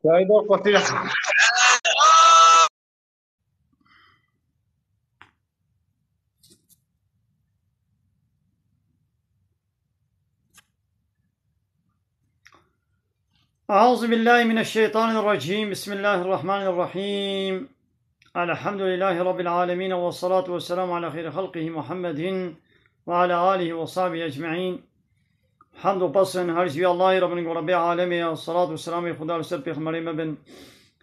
شاهد قصير. أعوذ بالله من الشيطان الرجيم. بسم الله الرحمن الرحيم. الحمد لله رب العالمين، والصلاة والسلام على خير خلقه محمد وعلى آله وصحبه أجمعين. حمد و پسن هر چیزی الله رب و رب عالمه، والصلاة والسلام خدا و سر پیغمبر مبن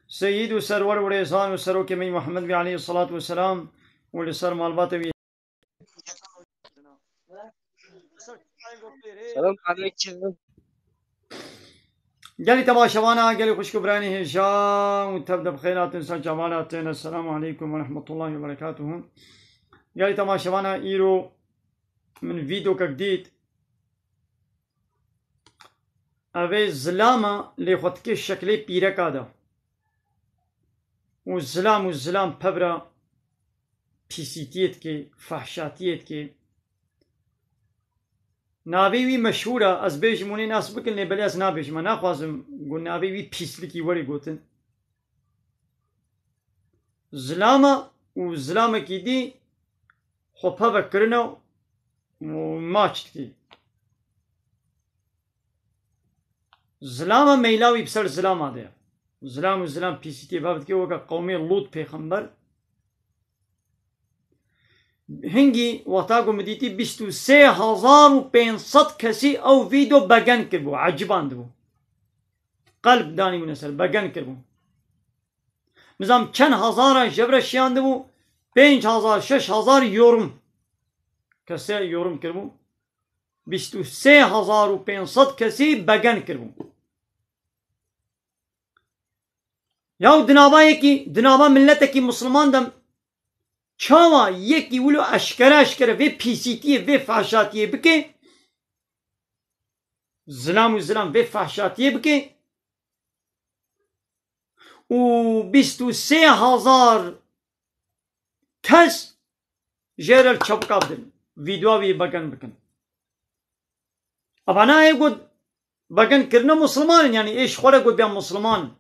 سید و سرور و رئیسان و سروک می محمد بی علیه الصلاة والسلام و لسر مالبات بی. سلام علیکم. گلی تماشاوانا، گلی خوشکبرانی هجا و تبدأ بخيرات انسان جمالات. السلام عليكم ورحمة الله وبركاته. گلی تماشاوانا ایرو من فيديو كجديد اوه ظلامه لخوتك شكلي بيركادا و ظلام پبرا پیسیتیت که فحشاتیت که ناوی مشهوره از بیش مونی ناس بکن بلی از نابیش من نخوازم گو ناوی پیسلکی وری گوتن ظلامه کی دی خو پبا کرنو و ماچت کی ظلامه میلاوی بسر ظلامه ده ظلام پیسیتی بابت که وکا قومی لوط پیغمبر هنگی وقتا مدیتی 23,500 کسی او ویدیو بگن کربو، عجبان دبو، قلب دانی بو نسر بگن کربو. مثلا چند هزار جبر شیان دبو، 5,000 6,000 yorum کسی yorum کربو، 23,500 کسی بگن کربو. یا دنابا ملت مسلمان دم چاوا یکی ولو اشکره و پیسیتیه و فحشاتیه بکه ظلام و فحشاتیه بکه و 23,000 کس جرل چپکاب دن ویدیوی بکن اب انا گود بگن کرنا مسلمان یعنی ایش خوره گود بیا مسلمان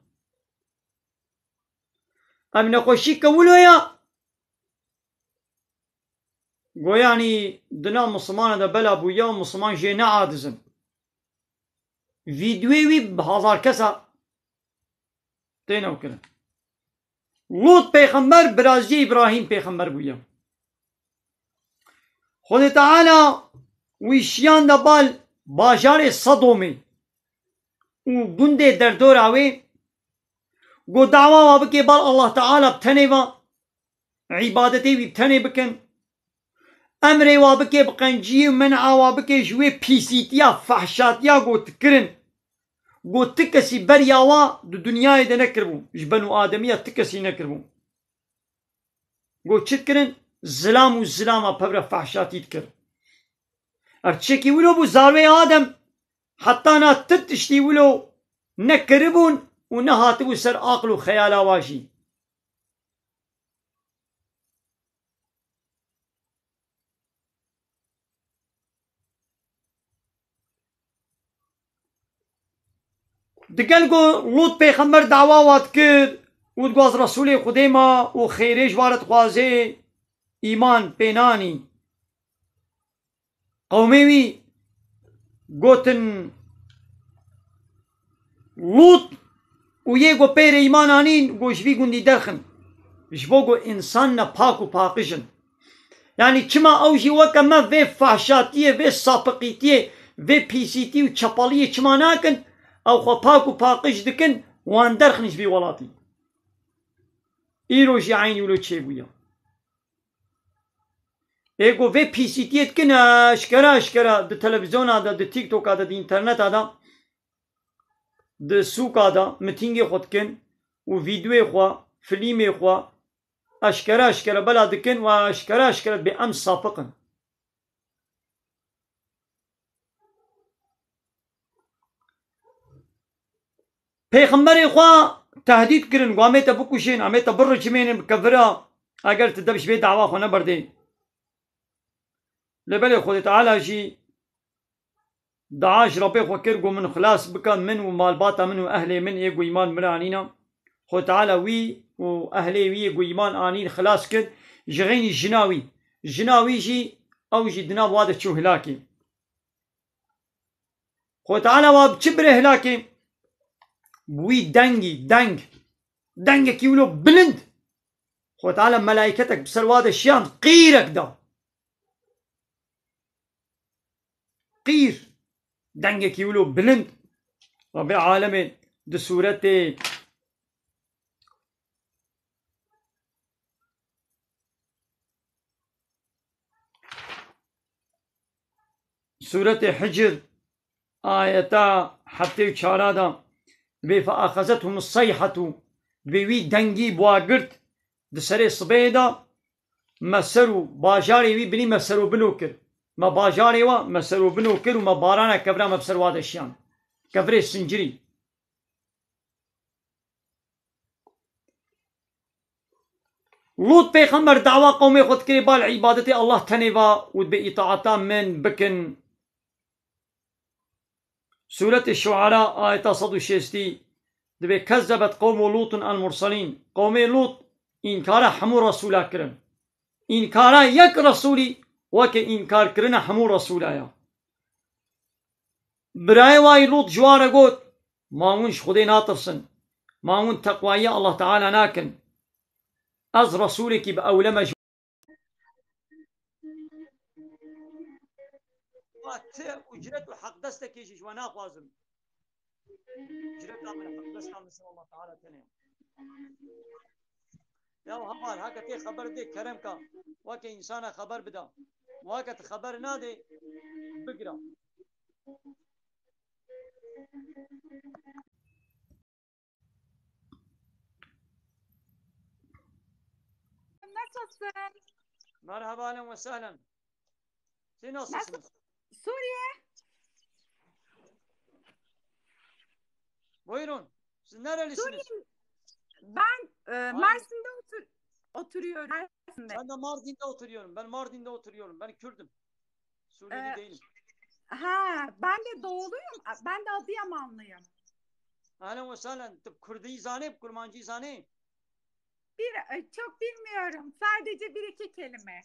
اب نخوشی کولو یا گویانی دنا مسلمان دا بلا بویا و مسلمان جینا عادزم ویدیوی به 1000 کسا تینو کرن لوط پیغمبر برازی ابراهیم پیغمبر بویا خود تعالی ویشیان دا بال باجار صدومی و گنده در دور آوی گو دعوا وابکی بال الله تعالی بتنی و عبادتی بتنی بکن امری وابکه بقنجی منع وابکه جوی پیسیتیا فحشاتیا گوت کرن گوت تکسی بریاوا دو دنیای ده نکربو جبنو آدمیا تکسی نکربو گوت چت کرن ظلام پبر فحشاتیت کر ارچکی ولو بو زاروی آدم حتی نا تتشتی ولو نکربون و نهاتبو سر عقل و خیالا واشی دگل گو لوط پیغمبر دعوا واد کرد و دگو از رسول خودی ما و خیرش وارد خوازه ایمان پینانی قومی وی گوتن لوط و یه گو پیر ایمان آنین گوشوی گندی درخن جبو گو انسان نا پاک و پاکشن یعنی چما اوجی وکا ما و فحشاتیه و ساپقیتیه و پیسیتی و چپالیه چما ناکن او خو پاک و پاکش دکن وان درخنش بی ولاتی ایروش عینی ولو چه بویا ایگو و پیسیتیت کن اشکره ده تلویزیون آده ده تیک توک آده ده اینترنت آده ده سوک آده متینگ خود کن و ویدیو خوا فیلم خوا اشکره بلا دکن و اشکره به ام سابقن پیغمبر خوا تهدید کرن گو امیتا بکوشین امیتا برچمین کفرا اگر تدبش به دعوا خو نبرده لبل خود تعالی جی داعش ربي خكر قو من خلاص بك من ومالباتا من وأهلي من يقو إيمان مرانينا خو تعالى وي وأهلي وي يقو إيمان آنين خلاص كد جغيني جناوي جي أو جي دنا وادة شو هلاكي خو تعالى واب چبر هلاكي بوي دنگ كيولو بلند خو تعالى ملائكتك بسر وادة الشام قيرك دا قير دنگ كيولو بلند رب العالمين دي سورة حجر آيتا حتى چارادا فأخذتهم الصيحة بوي دنگي بواقرت دسري صبيدا مسرو باجاري وي بني مسرو بنوكر ما باجاري وا مسرو بنوكر وما بارانا كبرا ما بسر واد الشام كبري السنجري لوط پیغمبر دعوة قومي خود كري بال عبادتي الله تنيوا وبإطاعتا من بكن سورة الشعراء آية 160 دبي كذبت قوم لوط المرسلين قومي لوط إنكار حمو رسولا كرن إنكار يك رسولي وك إنكار كرنا حمو رسولا براي واي لوط جوارا قوت ماونش خدي ناطفسن ماون تقوية الله تعالى ناكن از رسولك بأولما اجرت وحق دستك يجيش وانا خوازم اجرت من حق دستك نسال الله تعالى تنين يا هبال هكا تي خبر دي كرم کا وكي انسان خبر بدا وقت خبر نادي بقرا Nasılsın? مرحبا اهلا وسهلا. Siz nasılsınız? Suriye. Buyurun. Siz nerelisiniz? Suriye. Ben Mersin'de oturuyorum. Mersin'de. Ben de Mardin'de oturuyorum. Ben Mardin'de oturuyorum. Ben Kürdüm. Suriyeli değilim. Ha, ben de doğuluyum. Ben de Adıyamanlıyım. Ahlen ve sahlen. Kürdi zane, Kurmancı zane. Çok bilmiyorum. Sadece bir iki kelime.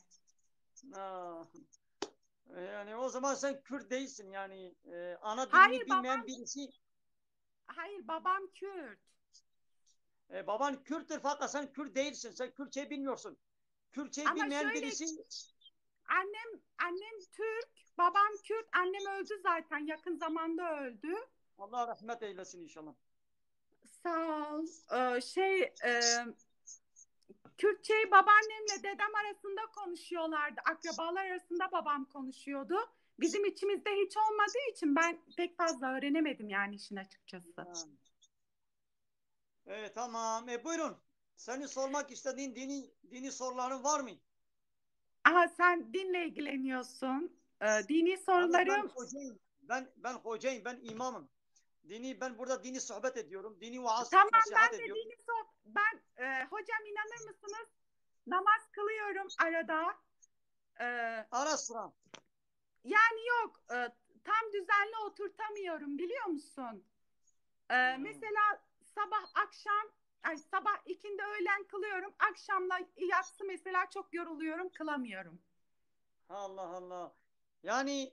Yani o zaman sen Kürt değilsin. Yani ana dilini bilmeyen birisi. Hayır, babam Kürt. Baban Kürttür fakat sen Kürt değilsin. Sen Kürtçeyi bilmiyorsun. Kürtçeyi bilmeyen birisi. Annem Türk, babam Kürt. Annem öldü zaten. Yakın zamanda öldü. Allah rahmet eylesin inşallah. Sağ ol. Kürtçeyi babaannemle dedem arasında konuşuyorlardı. Akrabalar arasında babam konuşuyordu. Bizim içimizde hiç olmadığı için ben pek fazla öğrenemedim yani işin açıkçası. Evet tamam. Buyurun. Senin sormak istediğin dini soruların var mı? Aha, sen dinle ilgileniyorsun. Dini sorularım. Ben hocayım. Ben imamım. Ben burada dini sohbet ediyorum. Dini vaaz tamam, nasihat ediyorum. Hocam inanır mısınız? Namaz kılıyorum arada. Ara sıra. Yani yok. Tam düzenli oturtamıyorum biliyor musun? Mesela sabah ikindi öğlen kılıyorum. Akşamla yatsı mesela çok yoruluyorum, kılamıyorum. Allah Allah. Yani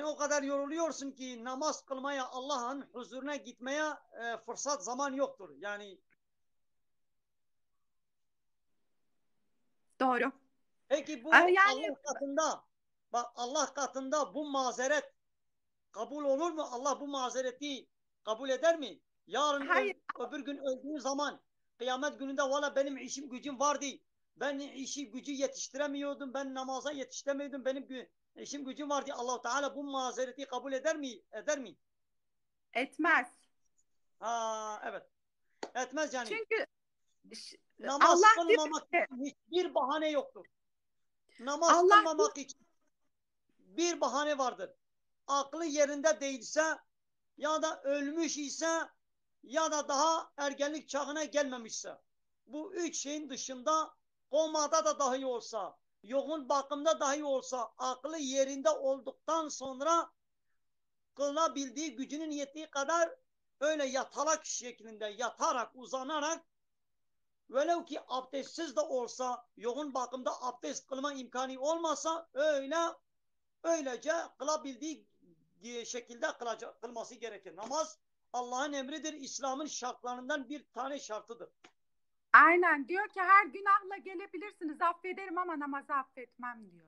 o kadar yoruluyorsun ki namaz kılmaya, Allah'ın huzuruna gitmeye fırsat zaman yoktur. Yani doğru. Peki bu Allah katında bu mazeret kabul olur mu? Allah bu mazereti kabul eder mi? Yarın öbür gün öldüğü zaman kıyamet gününde valla benim işim gücüm vardı. Ben işi gücü yetiştiremiyordum. Ben namaza yetiştiremiyordum. Benim işim gücüm vardı. Allah Teala bu mazereti kabul eder mi? Eder mi? Etmez. Evet. Etmez yani. Çünkü namaz kılmamak için hiçbir bahane yoktur. Namaz kılmamak için bir bahane vardır. Aklı yerinde değilse ya da ölmüş ise ya da daha ergenlik çağına gelmemişse. Bu üç şeyin dışında komada da dahi olsa yoğun bakımda dahi olsa aklı yerinde olduktan sonra kılınabildiği gücünün yettiği kadar öyle yatalak şeklinde yatarak uzanarak velev ki abdestsiz de olsa yoğun bakımda abdest kılma imkanı olmasa öylece kılabildiği şekilde kılması gerekir. Namaz Allah'ın emridir. İslam'ın şartlarından bir tane şartıdır. Aynen, diyor ki her günahla gelebilirsiniz, affederim ama namazı affetmem diyor.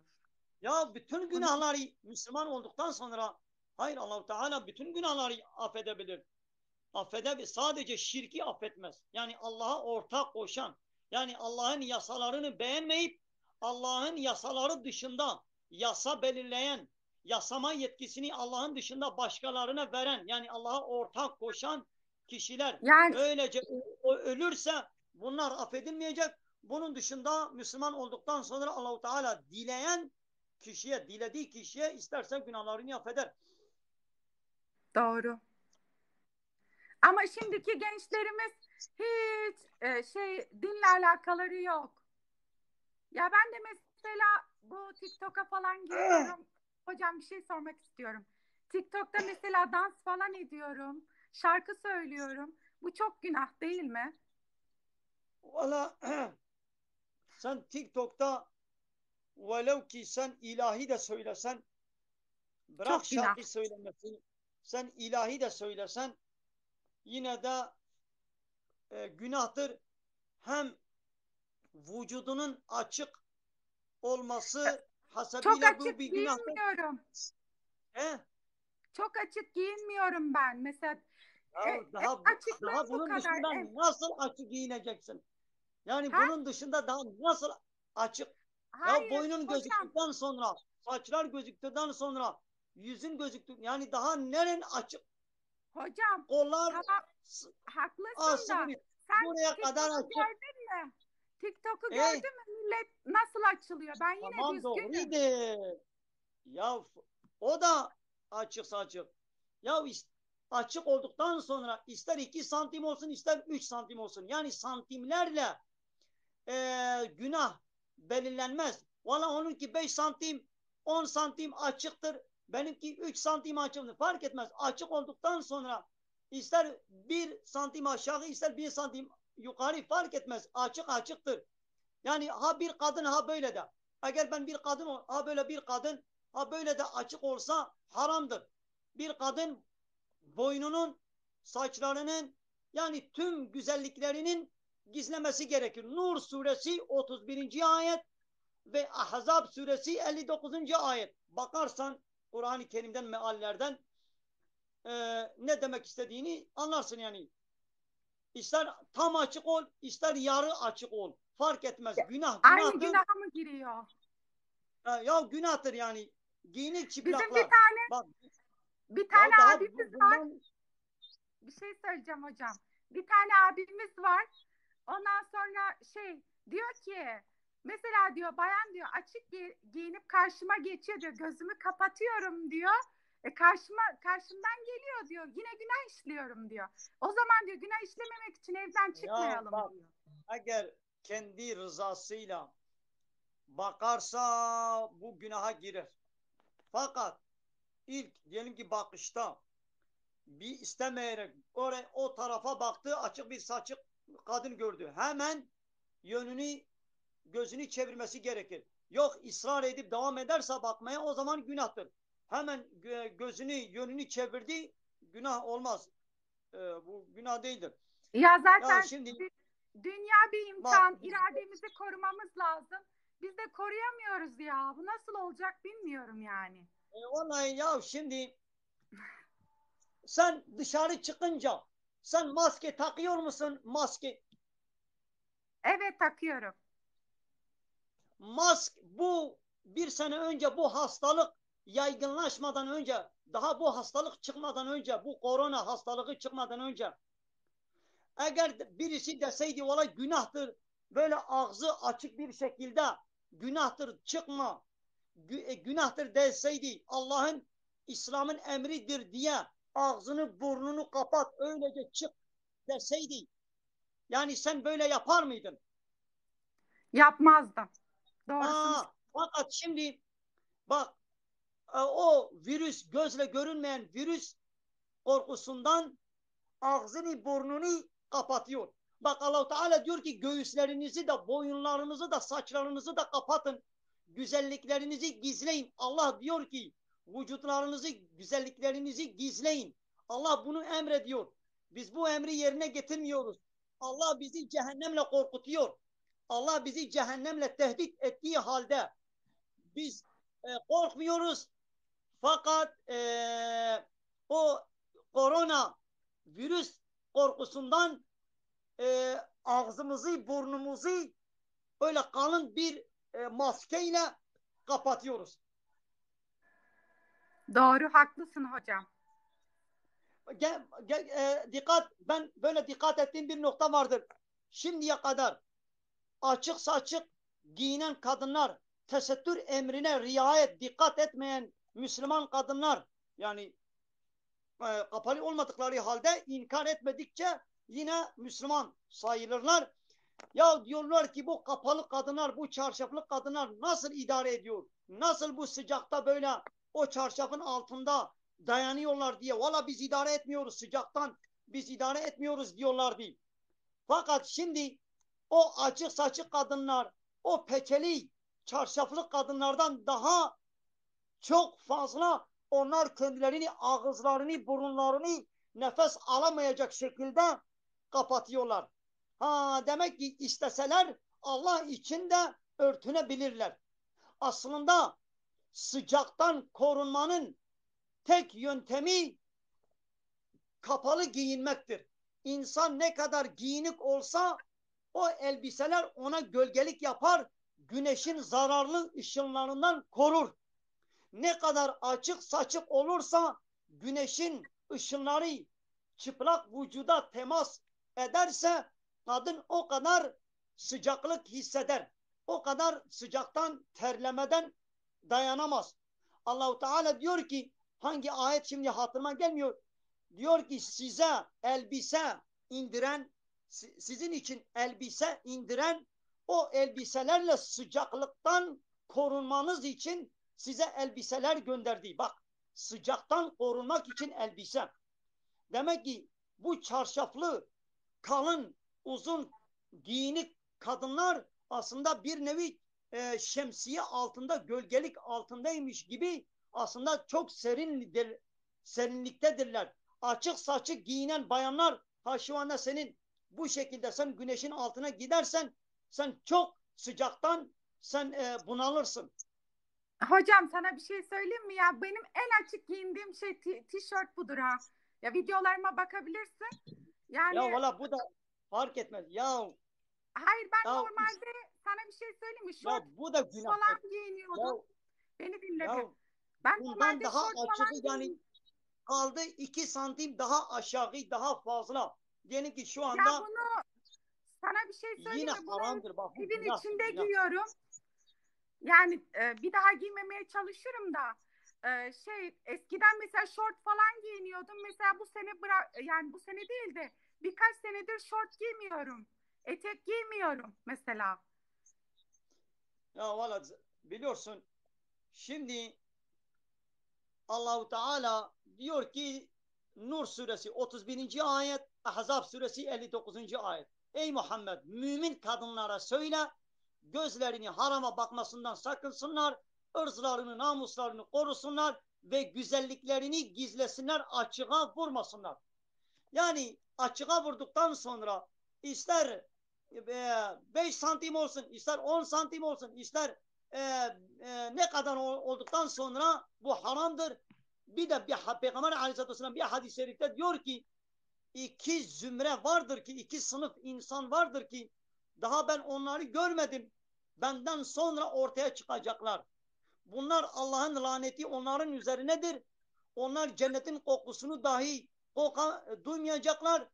Ya bütün günahları Müslüman olduktan sonra hayır, Allah-u Teala bütün günahları affedebilir. Affedebilir. Sadece şirki affetmez. Yani Allah'a ortak koşan, yani Allah'ın yasalarını beğenmeyip Allah'ın yasaları dışında yasa belirleyen, yasama yetkisini Allah'ın dışında başkalarına veren, yani Allah'a ortak koşan kişiler Yani öylece ölürse bunlar affedilmeyecek. Bunun dışında Müslüman olduktan sonra Allah-u Teala dilediği kişiye isterse günahlarını affeder. doğru. Ama şimdiki gençlerimiz hiç dinle alakaları yok. Ya ben de mesela bu TikTok'a falan giriyorum. Hocam bir şey sormak istiyorum. TikTok'ta mesela dans falan ediyorum. Şarkı söylüyorum. Bu çok günah değil mi? Valla sen TikTok'ta velev ki sen ilahi de söylesen, bırak Çok günah. şarkı söylemesini, sen ilahi de söylesen yine de günahtır. Hem vücudunun açık olması Çok hasebiyle bu açık bir günahtır. giyinmiyorum. He? Çok açık giyinmiyorum ben. Mesela Ya daha açıklığım bu bunun kadar. dışında nasıl açık giyineceksin? Yani Ha? bunun dışında daha nasıl açık? Ya Hayır boynun hocam. gözüktükten sonra, saçlar gözüktükten sonra, yüzün gözüktü. Yani daha neren açık? Hocam Kollar tamam, haklısın ağzı da buraya, sen buraya kadar TikTok'u açık. gördün mü? TikTok'u E gördün mü? Millet nasıl açılıyor? Ben yine tamam, düzgünüm. doğruydu. Ya o da açıksa açık. Ya açık olduktan sonra ister 2 santim olsun ister 3 santim olsun. Yani santimlerle günah belirlenmez. Valla onunki 5 santim 10 santim açıktır. Benimki 3 santim açıktır. Fark etmez. Açık olduktan sonra ister 1 santim aşağı ister 1 santim yukarı fark etmez. Açık açıktır. Yani ha bir kadın ha böyle de. Eğer ben bir kadın ha böyle bir kadın ha böyle de açık olsa haramdır. Bir kadın boynunun, saçlarının yani tüm güzelliklerinin gizlemesi gerekir. Nur suresi 31. ayet ve Ahzab suresi 59. ayet. Bakarsan Kur'an-ı Kerim'den meallerden ne demek istediğini anlarsın yani. İster tam açık ol, ister yarı açık ol. Fark etmez. Günah Aynı günahtır. günaha mı giriyor? Ya günahtır yani. Giyinik Bizim bir çıplaklar. tane Bak bir tane ya daha abimiz var. bundan Bir şey söyleyeceğim hocam. Bir tane abimiz var. Ondan sonra diyor ki mesela diyor bayan diyor açık giyinip karşıma geçiyor diyor. Gözümü kapatıyorum diyor. Karşımdan geliyor diyor. Yine günah işliyorum diyor. O zaman diyor günah işlememek için evden ya çıkmayalım bak diyor. eğer kendi rızasıyla bakarsa bu günaha girer. Fakat ilk diyelim ki bakışta bir istemeyerek oraya o tarafa baktı, açık bir saçık kadın gördü. Hemen yönünü gözünü çevirmesi gerekir. Yok ısrar edip devam ederse bakmaya o zaman günahtır. Hemen gözünü yönünü çevirdi, günah olmaz. Bu günah değildir. Ya Ya zaten şimdi dünya bir bak imtihan. İrademizi korumamız lazım. Biz de koruyamıyoruz ya. Bu nasıl olacak bilmiyorum yani. vallahi ya şimdi sen dışarı çıkınca sen maske takıyor musun? Evet, takıyorum. Bu bir sene önce bu hastalık yaygınlaşmadan önce, daha bu hastalık çıkmadan önce, bu korona hastalığı çıkmadan önce eğer birisi deseydi valla günahtır böyle ağzı açık bir şekilde günahtır çıkma günahtır deseydi Allah'ın İslam'ın emridir diye ağzını burnunu kapat öylece çık deseydi yani sen böyle yapar mıydın? Yapmazdım. Doğrusunu Aa, Fakat şimdi bak, o virüs, gözle görünmeyen virüs korkusundan ağzını burnunu kapatıyor. Bak, Allah-u Teala diyor ki göğüslerinizi de, boyunlarınızı da, saçlarınızı da kapatın. Güzelliklerinizi gizleyin. Allah diyor ki vücutlarınızı, güzelliklerinizi gizleyin. Allah bunu emrediyor. Biz bu emri yerine getirmiyoruz. Allah bizi cehennemle korkutuyor. Allah bizi cehennemle tehdit ettiği halde biz korkmuyoruz. Fakat o korona virüs korkusundan ağzımızı, burnumuzu öyle kalın bir maskeyle kapatıyoruz. Doğru, haklısın hocam. Dikkat, ben böyle dikkat ettiğim bir nokta vardır. Şimdiye kadar açık saçık giyinen kadınlar, tesettür emrine riayet, dikkat etmeyen Müslüman kadınlar, yani kapalı olmadıkları halde inkar etmedikçe yine Müslüman sayılırlar. Ya diyorlar ki bu kapalı kadınlar, bu çarşaflı kadınlar nasıl idare ediyor? Nasıl bu sıcakta böyle o çarşafın altında dayanıyorlar diye. Valla biz idare etmiyoruz sıcaktan, biz idare etmiyoruz diyorlardı. Fakat şimdi o açık saçık kadınlar, o peçeli çarşaflı kadınlardan daha çok fazla onlar kendilerini, ağızlarını, burunlarını nefes alamayacak şekilde kapatıyorlar. Ha, demek ki isteseler Allah için de örtünebilirler. Aslında sıcaktan korunmanın tek yöntemi kapalı giyinmektir. İnsan ne kadar giyinik olsa o elbiseler ona gölgelik yapar, güneşin zararlı ışınlarından korur. Ne kadar açık saçık olursa güneşin ışınları çıplak vücuda temas ederse kadın o kadar sıcaklık hisseder. O kadar sıcaktan, terlemeden dayanamaz. Allah-u Teala diyor ki, hangi ayet şimdi hatırıma gelmiyor. Diyor ki size elbise indiren, sizin için elbise indiren, o elbiselerle sıcaklıktan korunmanız için size elbiseler gönderdi. Bak, sıcaktan korunmak için elbise. Demek ki bu çarşaflı, kalın, uzun, giyinik kadınlar aslında bir nevi şemsiye altında, gölgelik altındaymış gibi aslında çok serinliktedirler. Açık saçık giyinen bayanlar, ha şu anda senin bu şekilde sen güneşin altına gidersen sen çok sıcaktan sen bunalırsın. Hocam sana bir şey söyleyeyim mi ya? Benim en açık giyindiğim şey tişört budur ha. Ya videolarıma bakabilirsin. Ya Yani valla bu da fark etmez. hayır, ben Ya, normalde sana bir şey söyleyeyim mi? ya Şort bu da günahtır. falan Ya, giyiniyordum. Beni dinle bir. ya Ben bundan normalde daha şort açığı falan yani giyin. kaldı 2 santim daha aşağı, daha fazla. Diyelim ki şu Ya anda bunu sana bir şey yine söyleyeyim mi? Bunu haramdır. Bak bu evin günahtır, içinde günah. giyiyorum. Yani bir daha giymemeye çalışırım da eskiden mesela şort falan giyiniyordum. Mesela bu sene yani bu sene değil de birkaç senedir şort giymiyorum. Etek giymiyorum mesela. Ya valla biliyorsun şimdi Allahu Teala diyor ki Nur suresi 31. ayet, Ahzab suresi 59. ayet. Ey Muhammed, mümin kadınlara söyle, gözlerini harama bakmasından sakınsınlar, ırzlarını, namuslarını korusunlar ve güzelliklerini gizlesinler, açığa vurmasınlar. Yani açığa vurduktan sonra ister 5 santim olsun, ister 10 santim olsun, ister e, ne kadar olduktan sonra bu haramdır. Bir de Peygamber Aleyhisselatü Vesselam bir hadis-i şerifte diyor ki iki zümre vardır ki, iki sınıf insan vardır ki daha ben onları görmedim. Benden sonra ortaya çıkacaklar. Bunlar Allah'ın laneti onların üzerinedir. Onlar cennetin kokusunu dahi duymayacaklar.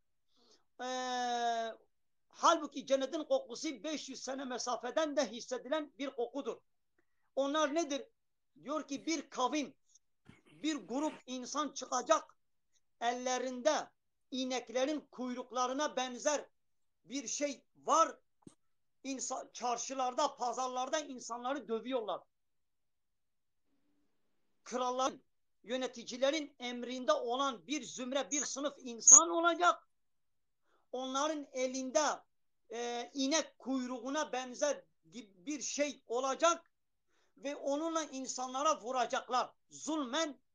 Halbuki cennetin kokusu 500 sene mesafeden de hissedilen bir kokudur. Onlar nedir? Diyor ki bir kavim, bir grup insan çıkacak, ellerinde ineklerin kuyruklarına benzer bir şey var. Çarşılarda, pazarlarda insanları dövüyorlar. kralların, yöneticilerin emrinde olan bir zümre, bir sınıf insan olacak. Onların elinde inek kuyruğuna benzer bir şey olacak ve onunla insanlara vuracaklar.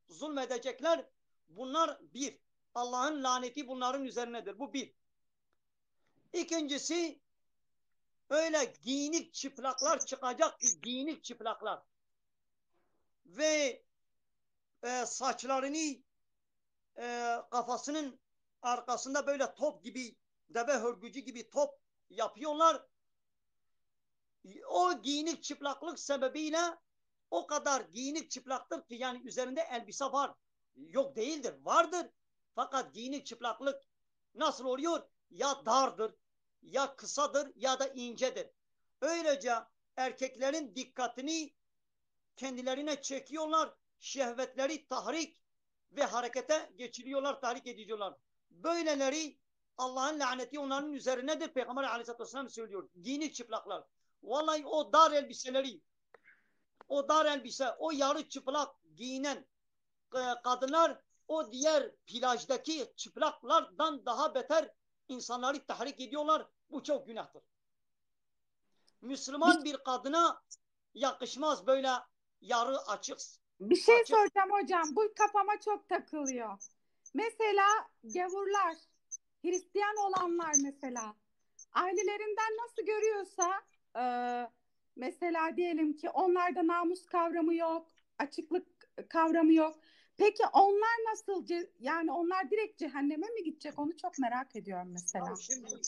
Zulmedecekler. Bunlar bir. Allah'ın laneti bunların üzerinedir. Bu bir. İkincisi, öyle giyinik çıplaklar çıkacak ki, giyinik çıplaklar. Ve saçlarını kafasının arkasında böyle top gibi, deve hörgücü gibi top yapıyorlar. O giyinik çıplaklık sebebiyle o kadar giyinik çıplaktır ki, yani üzerinde elbise var. Yok değildir, vardır. Fakat giyinik çıplaklık nasıl oluyor? Ya dardır, ya kısadır, ya da incedir. Öylece erkeklerin dikkatini kendilerine çekiyorlar. Şehvetleri tahrik ve harekete geçiriyorlar, tahrik ediyorlar. Böyleleri Allah'ın laneti onların üzerinedir. Peygamber Aleyhisselatü Vesselam söylüyor. Giyinik çıplaklar. Vallahi o dar elbiseleri, o dar elbise, o yarı çıplak giyinen kadınlar o diğer plajdaki çıplaklardan daha beter insanları tahrik ediyorlar. Bu çok günahtır. Müslüman bir kadına yakışmaz böyle yarı açık. Bir şey soracağım hocam. Bu kafama çok takılıyor. Mesela gavurlar, Hristiyan olanlar mesela ailelerinden nasıl görüyorsa mesela diyelim ki onlarda namus kavramı yok, açıklık kavramı yok. Peki onlar nasıl, yani onlar direkt cehenneme mi gidecek? Onu çok merak ediyorum mesela. Şimdi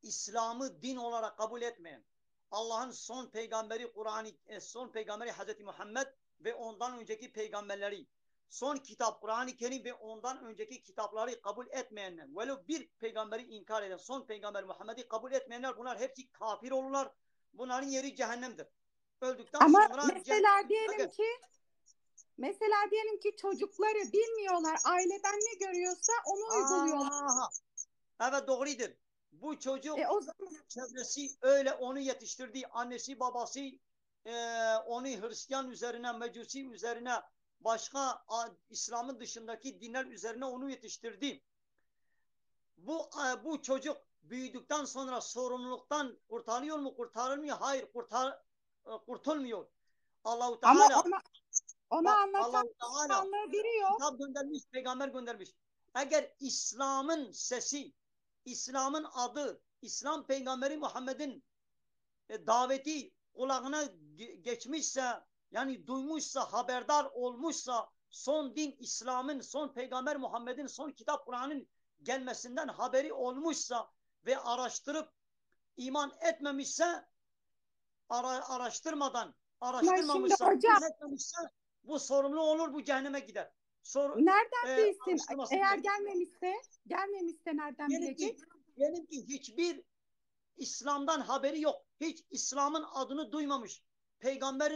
İslam'ı din olarak kabul etmeyen, Allah'ın son peygamberi son peygamberi Hazreti Muhammed ve ondan önceki peygamberleri, son kitap Kur'an-ı Kerim ve ondan önceki kitapları kabul etmeyenler, velev bir peygamberi inkar eden, son peygamber Muhammed'i kabul etmeyenler, bunlar hepsi kafir olurlar. Bunların yeri cehennemdir. Öldükten Ama sonra mesela diyelim ki çocukları bilmiyorlar, aileden ne görüyorsa onu uyguluyorlar. Evet, doğrudur. Bu çocuk O zaman çevresi öyle onu yetiştirdi. Annesi babası onu Hristiyan üzerine, Mecusi üzerine, başka İslam'ın dışındaki dinler üzerine onu yetiştirdi. Bu çocuk büyüdükten sonra sorumluluktan kurtarıyor mu? Kurtarılmıyor. Hayır, kurtulmuyor. Allah-u Teala ama onu anlatan insanlığı biri yok. kitap göndermiş, peygamber göndermiş. Eğer İslam'ın sesi, İslam'ın adı, İslam peygamberi Muhammed'in daveti kulağına geçmişse, yani duymuşsa, haberdar olmuşsa, son din İslam'ın, son peygamber Muhammed'in, son kitap Kur'an'ın gelmesinden haberi olmuşsa ve araştırıp iman etmemişse, araştırmamışsa, iman etmemişse, bu sorumlu olur, bu cehenneme gider. Nereden bilsin? Eğer gelmemişse nereden bilecek? Diyelim ki hiçbir İslam'dan haberi yok. Hiç İslam'ın adını duymamış.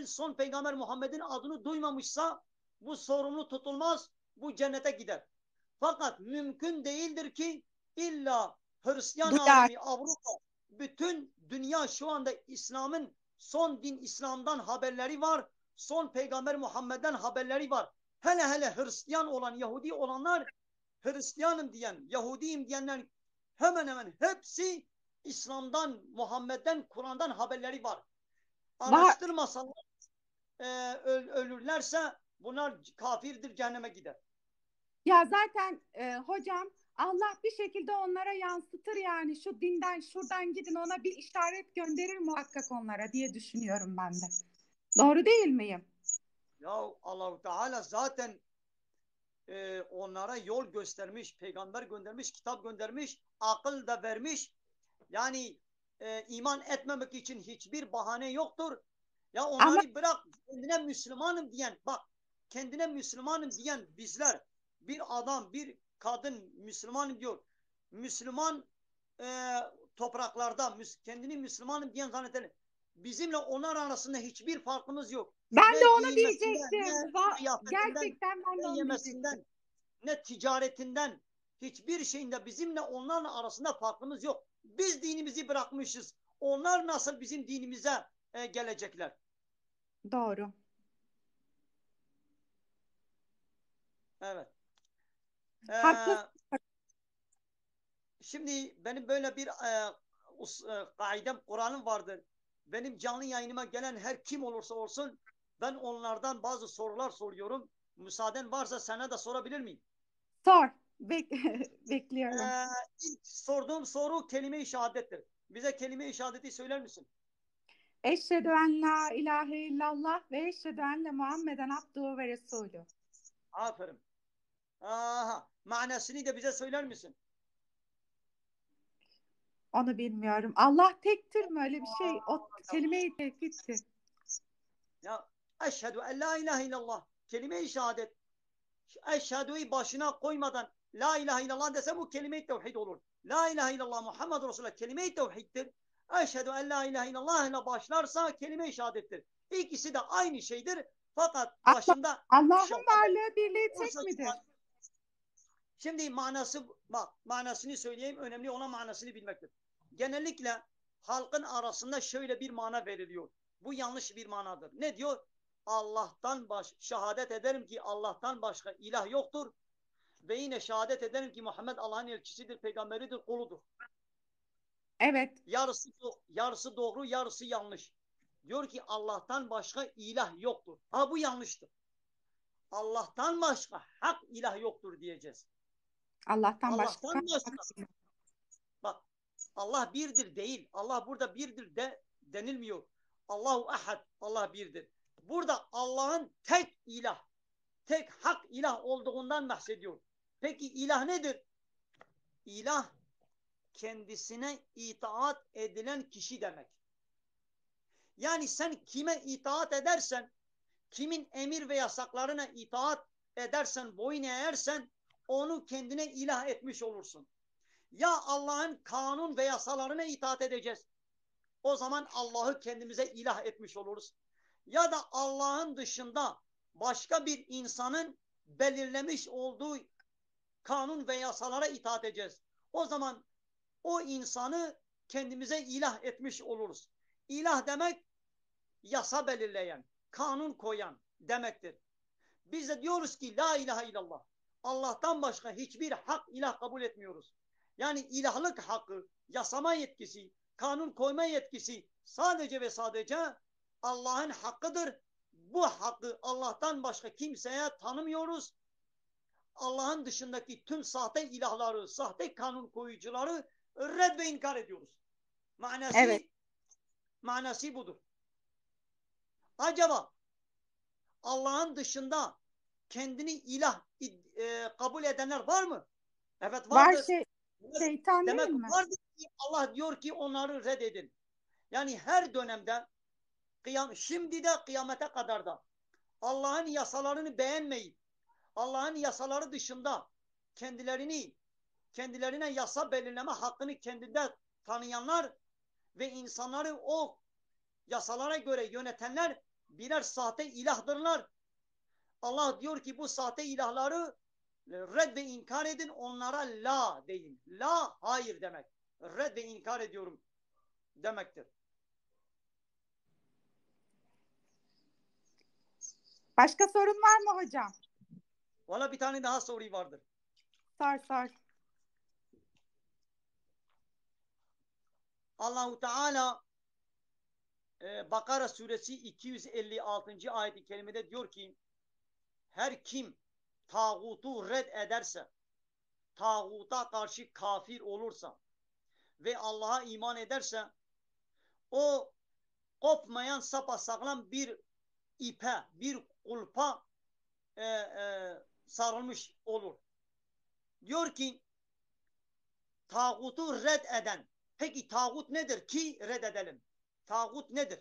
Son peygamber Muhammed'in adını duymamışsa bu sorumlu tutulmaz, bu cennete gider. Fakat mümkün değildir ki illa Hristiyan alemi, Avrupa, bütün dünya şu anda İslam'ın, son din İslam'dan haberleri var. Son peygamber Muhammed'den haberleri var. Hele Hristiyan olan, Yahudi olanlar, Hristiyanım diyen, Yahudiyim diyenler hemen hemen hepsi İslam'dan, Muhammed'den, Kur'an'dan haberleri var. Araştırmasalar ölürlerse bunlar kafirdir, cehenneme gider. Ya zaten hocam Allah bir şekilde onlara yansıtır, yani şu dinden şuradan gidin, ona bir işaret gönderir muhakkak onlara diye düşünüyorum ben de. Doğru değil miyim? Ya Allah-u Teala zaten onlara yol göstermiş, peygamber göndermiş, kitap göndermiş, akıl da vermiş. Yani iman etmemek için hiçbir bahane yoktur. Ya onları bırak, kendine Müslümanım diyen, bak kendine Müslümanım diyen bizler, bir adam, bir kadın Müslümanım diyor. Müslüman topraklarda kendini Müslümanım diyen zannedenler, bizimle onlar arasında hiçbir farkımız yok. Ben ne de onu diyecektim. Gerçekten ben de onu yemesinden, ne ticaretinden, hiçbir şeyinde bizimle onlarla arasında farkımız yok. Biz dinimizi bırakmışız. Onlar nasıl bizim dinimize gelecekler? Doğru. Evet. Haklısın. Şimdi benim böyle bir kaidem, Kur'an'ım vardır. Benim canlı yayınıma gelen her kim olursa olsun ben onlardan bazı sorular soruyorum. Müsaaden varsa sana da sorabilir miyim? Sor. Bekliyorum. İlk sorduğum soru kelime-i şehadettir. Bize kelime-i şehadeti söyler misin? Eşhedü en la ilahe illallah ve eşhedü enne Muhammeden abduhu ve resulü. Aferin. Aha, manasını da bize söyler misin? Onu bilmiyorum. Allah tektir mi, öyle bir şey? O kelime-i tevhiddir. Ya eşhedü en la ilahe illallah. Kelime-i şehadet. Eşhedü'yü başına koymadan la ilahe illallah desem bu kelime-i tevhid olur. La ilahe illallah Muhammed Resulullah kelime-i tevhiddir. Eşhedü en la ilahe illallah ile başlarsa kelime-i şehadettir. İkisi de aynı şeydir. Fakat başında Allah'ın şehadet varlığı, birliği olursa tek midir? şimdi manası bak manasını söyleyeyim, önemli olan manasını bilmektir. Genellikle halkın arasında şöyle bir mana veriliyor. Bu yanlış bir manadır. Ne diyor? Şehadet ederim ki Allah'tan başka ilah yoktur. Ve yine şehadet ederim ki Muhammed Allah'ın elçisidir, peygamberidir, kuludur. Evet. Yarısı doğru, yarısı yanlış. Diyor ki Allah'tan başka ilah yoktur. Bu yanlıştır. Allah'tan başka hak ilah yoktur diyeceğiz. Allah'tan başka. Allah'tan başka. Bak Allah birdir değil. Allah burada birdir denilmiyor. Allahu ahad. Allah birdir. Burada Allah'ın tek ilah, tek hak ilah olduğundan bahsediyor. Peki ilah nedir? İlah kendisine itaat edilen kişi demek. Yani sen kime itaat edersen, kimin emir ve yasaklarına itaat edersen, boyun eğersen onu kendine ilah etmiş olursun. Ya Allah'ın kanun ve yasalarına itaat edeceğiz. O zaman Allah'ı kendimize ilah etmiş oluruz. Ya da Allah'ın dışında başka bir insanın belirlemiş olduğu kanun ve yasalara itaat edeceğiz. O zaman o insanı kendimize ilah etmiş oluruz. İlah demek yasa belirleyen, kanun koyan demektir. Biz de diyoruz ki la ilahe illallah. Allah'tan başka hiçbir hak ilah kabul etmiyoruz. Yani ilahlık hakkı, yasama yetkisi, kanun koyma yetkisi sadece ve sadece Allah'ın hakkıdır. Bu hakkı Allah'tan başka kimseye tanımıyoruz. Allah'ın dışındaki tüm sahte ilahları, sahte kanun koyucuları red ve inkar ediyoruz. Evet. Manası budur. Acaba Allah'ın dışında kendini ilah kabul edenler var mı? Evet Var vardır. şeytan değil Demek mi? vardır ki Allah diyor ki onları reddedin. Yani her dönemde şimdi de kıyamete kadar da Allah'ın yasalarını beğenmeyip Allah'ın yasaları dışında kendilerine yasa belirleme hakkını kendinde tanıyanlar ve insanları o yasalara göre yönetenler birer sahte ilahdırlar. Allah diyor ki bu sahte ilahları red ve inkar edin, onlara la deyin. La hayır demek. Red ve inkar ediyorum demektir. Başka sorun var mı hocam? Valla bir tane daha soru vardır. Sor. Allahu Teala Bakara suresi 256. ayet-i kerimede diyor ki her kim tağutu red ederse, tağuta karşı kafir olursa ve Allah'a iman ederse o kopmayan sapasağlam bir ipe, bir kulpa sarılmış olur. Diyor ki tağutu red eden. Peki tağut nedir ki red edelim? Tağut nedir?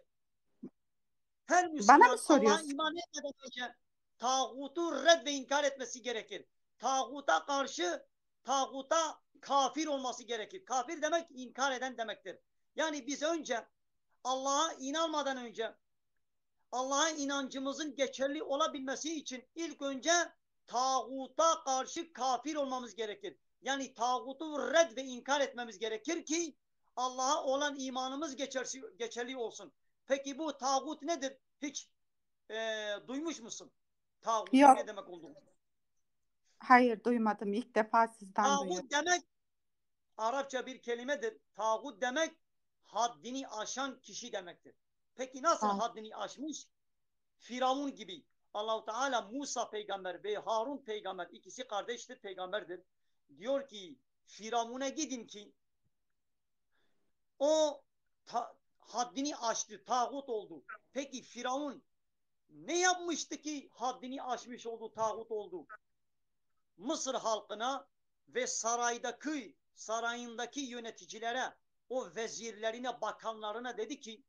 Her Bana mı Müslüman Allah'a soruyorsun? iman etmeden önce tağutu red ve inkar etmesi gerekir. Tağuta karşı tağuta kafir olması gerekir. Kafir demek inkar eden demektir. Yani biz önce Allah'a inanmadan önce Allah'a inancımızın geçerli olabilmesi için ilk önce tağuta karşı kafir olmamız gerekir. Yani tağutu red ve inkar etmemiz gerekir ki Allah'a olan imanımız geçerli olsun. Peki bu tağut nedir? Hiç duymuş musun? Tağutun Yok. ne demek olduğunu? Hayır, duymadım. İlk defa sizden duyuyorum. Tağut demek Arapça bir kelimedir. Tağut demek haddini aşan kişi demektir. Peki nasıl Aa, haddini aşmış? Firavun gibi. Allah-u Teala Musa peygamber ve Harun peygamber, ikisi kardeştir, peygamberdir. Diyor ki Firavun'a gidin ki o haddini aştı, tağut oldu. Peki Firavun ne yapmıştı ki haddini aşmış oldu, tağut oldu? Mısır halkına ve sarayındaki yöneticilere, o vezirlerine, bakanlarına dedi ki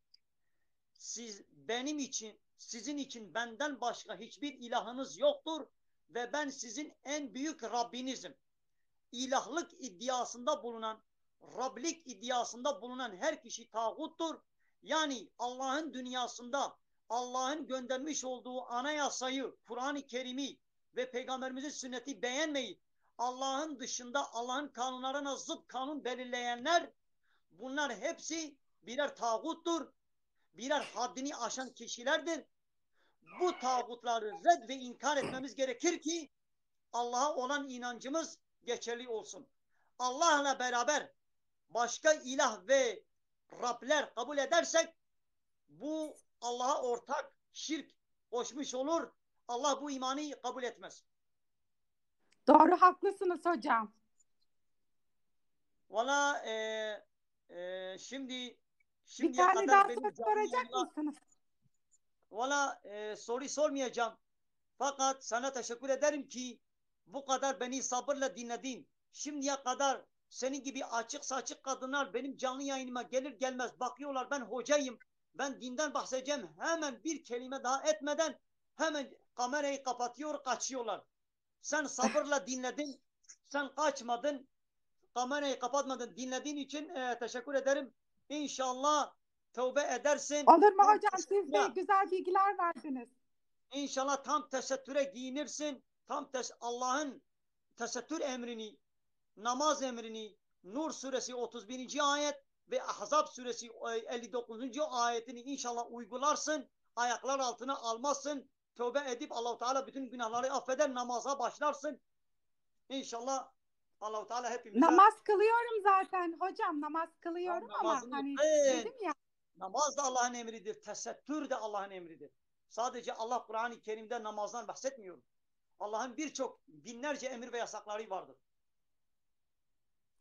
siz benim için, sizin için benden başka hiçbir ilahınız yoktur ve ben sizin en büyük Rabbinizim. İlahlık iddiasında bulunan, Rablik iddiasında bulunan her kişi tağuttur. Yani Allah'ın dünyasında Allah'ın göndermiş olduğu anayasayı, Kur'an-ı Kerim'i ve Peygamberimizin sünneti beğenmeyip Allah'ın dışında Allah'ın kanunlarına zıt kanun belirleyenler, bunlar hepsi birer tağuttur. Birer haddini aşan kişilerdir. Bu tağutları red ve inkar etmemiz gerekir ki Allah'a olan inancımız geçerli olsun. Allah'la beraber başka ilah ve Rabler kabul edersek bu Allah'a ortak şirk koşmuş olur. Allah bu imanı kabul etmez. doğru, haklısınız hocam. Valla Bir şimdiye tane daha kadar benim soru canlı soracak yayınla mısınız? valla soru sormayacağım. Fakat sana teşekkür ederim ki bu kadar beni sabırla dinledin. Şimdiye kadar senin gibi açık saçık kadınlar benim canlı yayınıma gelir gelmez bakıyorlar ben hocayım. Ben dinden bahsedeceğim. Hemen bir kelime daha etmeden hemen kamerayı kapatıyor, kaçıyorlar. Sen sabırla dinledin. Sen kaçmadın. Kamerayı kapatmadın. Dinlediğin için teşekkür ederim. İnşallah tövbe edersin. Olur mu Tam hocam? Siz de güzel bilgiler verdiniz. İnşallah tam tesettüre giyinirsin. Allah'ın tesettür emrini, namaz emrini, Nur suresi 31. ayet ve Ahzab suresi 59. ayetini inşallah uygularsın. Ayaklar altına almazsın. Tövbe edip Allah-u Teala bütün günahları affeder. Namaza başlarsın. İnşallah Allah-u Teala hepimize Namaz kılıyorum zaten hocam. Namaz kılıyorum ama namazını hani kıl. dedim ya. Namaz da Allah'ın emridir. Tesettür de Allah'ın emridir. Sadece Allah Kur'an-ı Kerim'de namazdan bahsetmiyor. Allah'ın birçok binlerce emir ve yasakları vardır.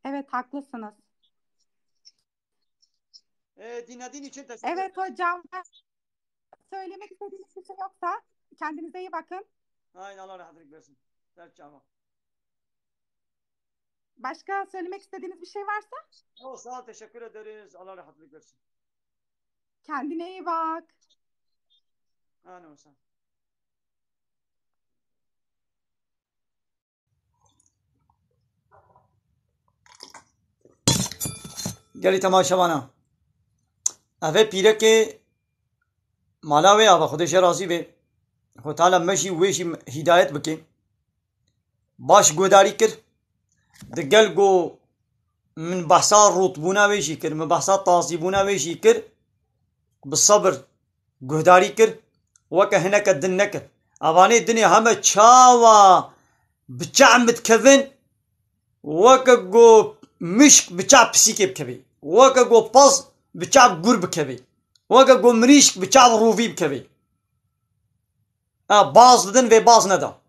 Evet, haklısınız. Dinlediğin için teşekkür Evet ederim. hocam. Söylemek istediğiniz bir şey yoksa kendinize iyi bakın. Aynen Allah rahatlık versin. Serçama. Başka söylemek istediğiniz bir şey varsa Sağ ol, teşekkür ederiz. Allah rahatlık versin. kendine iyi bak. Aynen olsun. گلی تماشاوانا اوه پیره که مالاوی آبا خودش راضی به خود تعالی مشی ویشی هدایت بکه باش گوداری کر دگل گو من بحثا روتبونا ویشی کر من بحثا تازیبونا ویشی کر بالصبر گوداری کر وکه هنک دن نکر اوانه دنیا همه چاوا بچعمد کفن وکه گو مشک بچع پسیکه بکوی وکه گو پاس بچع گر بکوی وکه گو مریشک بچع رووی بکوی باز بدن و باز ندا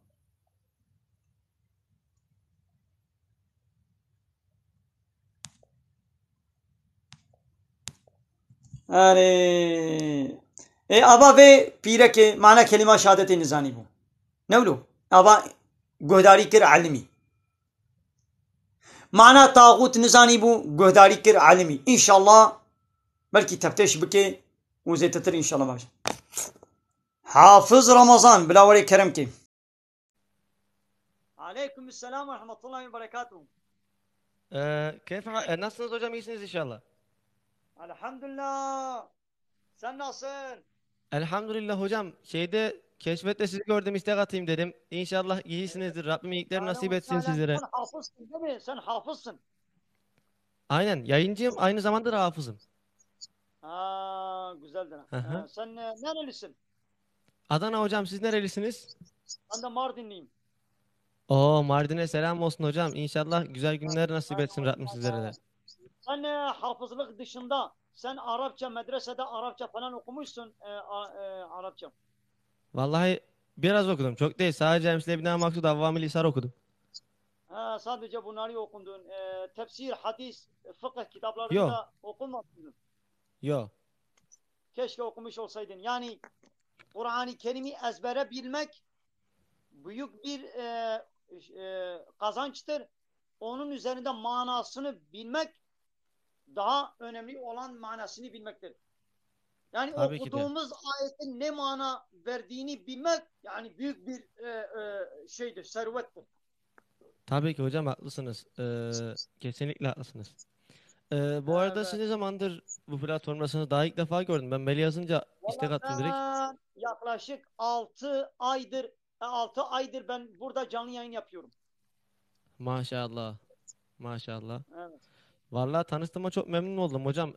اره ابا و پیره که معنی کلمه شهادت نزانی بو نولو ابا گهداری کر علمی معنى طاغوت نزاني بو قهداري كر عالمي إن شاء الله بلكي تفتش بكي وزي تتر إن شاء الله باش حافظ رمضان بلا ولي كرمكي عليكم السلام ورحمة الله وبركاته Nasılsınız hocam? İyisiniz inşallah. الحمد لله sen nasılsın? Elhamdülillah hocam. Keşfette sizi gördüm, istek atayım dedim. İnşallah iyisinizdir. Rabbim iyilikleri nasip etsin sizlere. Sen hafızsın değil mi? Sen hafızsın. Aynen. Yayıncıyım. Aynı zamanda da hafızım. Güzeldir. Hı. Sen nerelisin? Adana hocam, siz nerelisiniz? Ben de Mardinliyim. Oo, Mardin'e selam olsun hocam. İnşallah güzel günler nasip etsin Rabbim sizlere de. Sen hafızlık dışında sen Arapça medresede Arapça falan okumuşsun Arapça. Vallahi biraz okudum. Çok değil. Sadece Emsile İbn Maksud Avvamil Hisar okudum. Ha, sadece bunları okudun. Tefsir, hadis, fıkıh kitaplarını Yo, da okumadın. yo. Keşke okumuş olsaydın. Yani Kur'an-ı Kerim'i ezbere bilmek büyük bir kazançtır. Onun üzerinde manasını bilmek daha önemli olan manasını bilmektir. Yani Tabii ki de. okuduğumuz ayetin ne mana verdiğini bilmek yani büyük bir şeydir, servettir. Tabii ki hocam haklısınız. Kesinlikle haklısınız. Bu arada siz Evet. ne zamandır bu platformdasınız? Daha ilk defa gördüm. Ben mail yazınca istek Valla attım direkt. ben yaklaşık 6 aydır ben burada canlı yayın yapıyorum. Maşallah. Maşallah. Evet. Vallahi tanıştığıma çok memnun oldum hocam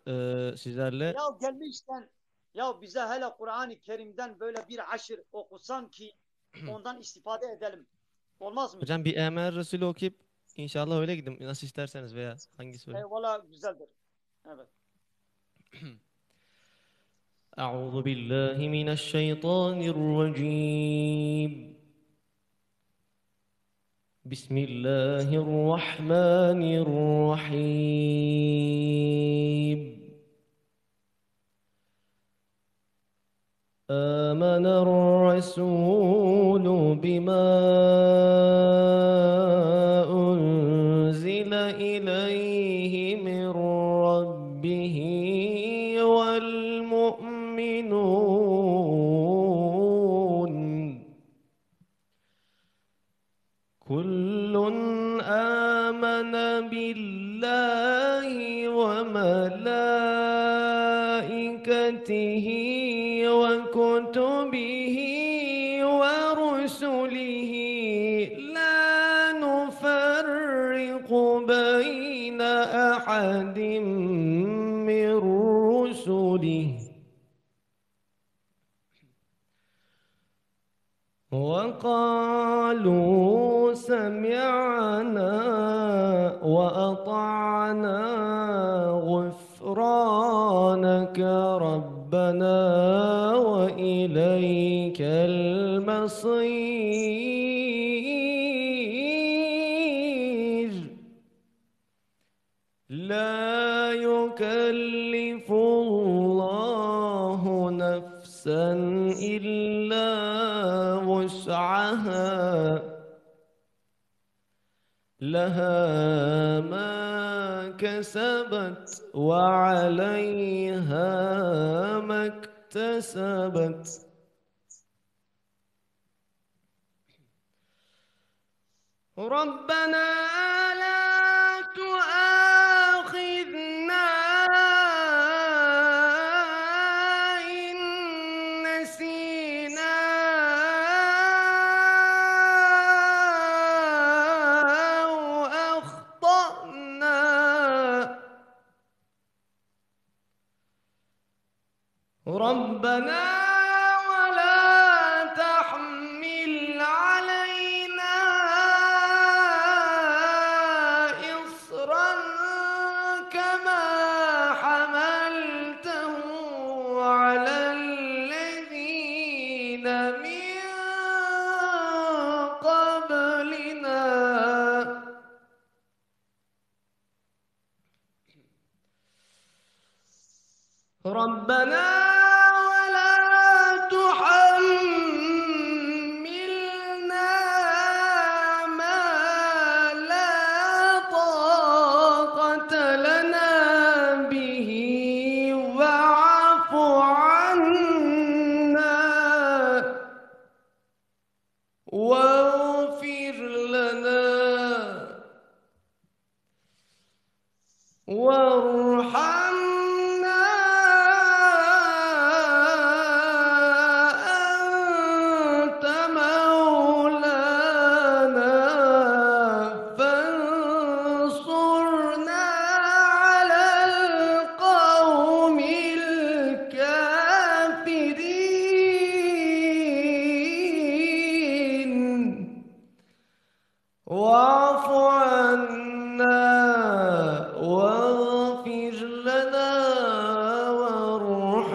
sizlerle. Ya gelmişken ya bize hele Kur'an-ı Kerim'den böyle bir aşır okusan ki ondan istifade edelim. Olmaz mı? Hocam bir Emel Resulü okuyup inşallah öyle gidin. Nasıl isterseniz veya hangisi öyle. Valla güzeldir. Evet. أعوذ بالله من الشيطان الرجيم بسم الله الرحمن الرحيم آمن الرسول بما أنزل إليه من ربه والمؤمنون كل آمن بالله وملائكته وكتبه ورسله لا نفرق بين أحد من رسله وقالوا سمعنا وأطعنا غفرانك ربنا وإليك المصير لا يكلف الله نفسا إلا وسعها لها ما كسبت وعليها ما اكتسبت ربنا لا تؤاخذنا إن نسينا أو أخطأنا ربنا ولا تحمل علينا إصرا كما حملته على الذين من قبلنا ربنا ولا تحملنا ما لا طاقة لنا به واعف عنا واغفر لنا وارحمنا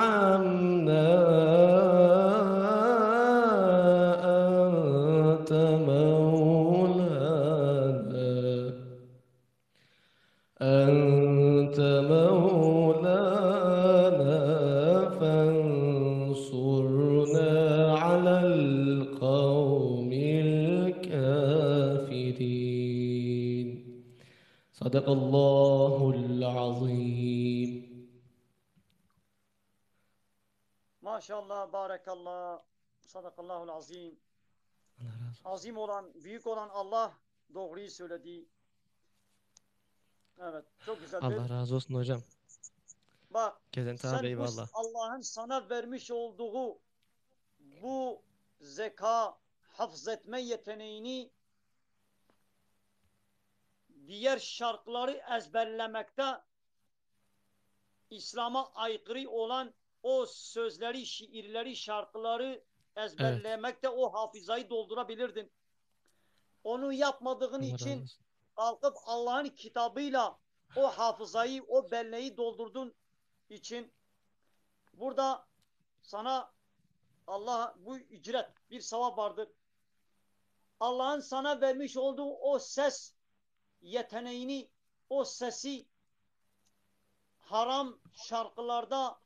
عنا أنت مولانا أنت مولانا فانصرنا على القوم الكافرين صدق الله العظيم. Maşallah, barakallah, sadakallahul azim. Azim olan, büyük olan Allah doğruyu söyledi. Evet, çok güzeldir. Allah razı olsun hocam. Bak, Kesinlikle abi, sen bu eyvallah. Allah'ın sana vermiş olduğu bu zeka, hafız etme yeteneğini diğer şarkıları ezberlemekte, İslam'a aykırı olan o sözleri, şiirleri, şarkıları ezberlemekte o hafızayı doldurabilirdin. Onu yapmadığın Allah razı için olsun. kalkıp Allah'ın kitabıyla o hafızayı, o belleği doldurdun için burada sana Allah bu ücret, bir sevap vardır. Allah'ın sana vermiş olduğu o ses yeteneğini, o sesi haram şarkılarda,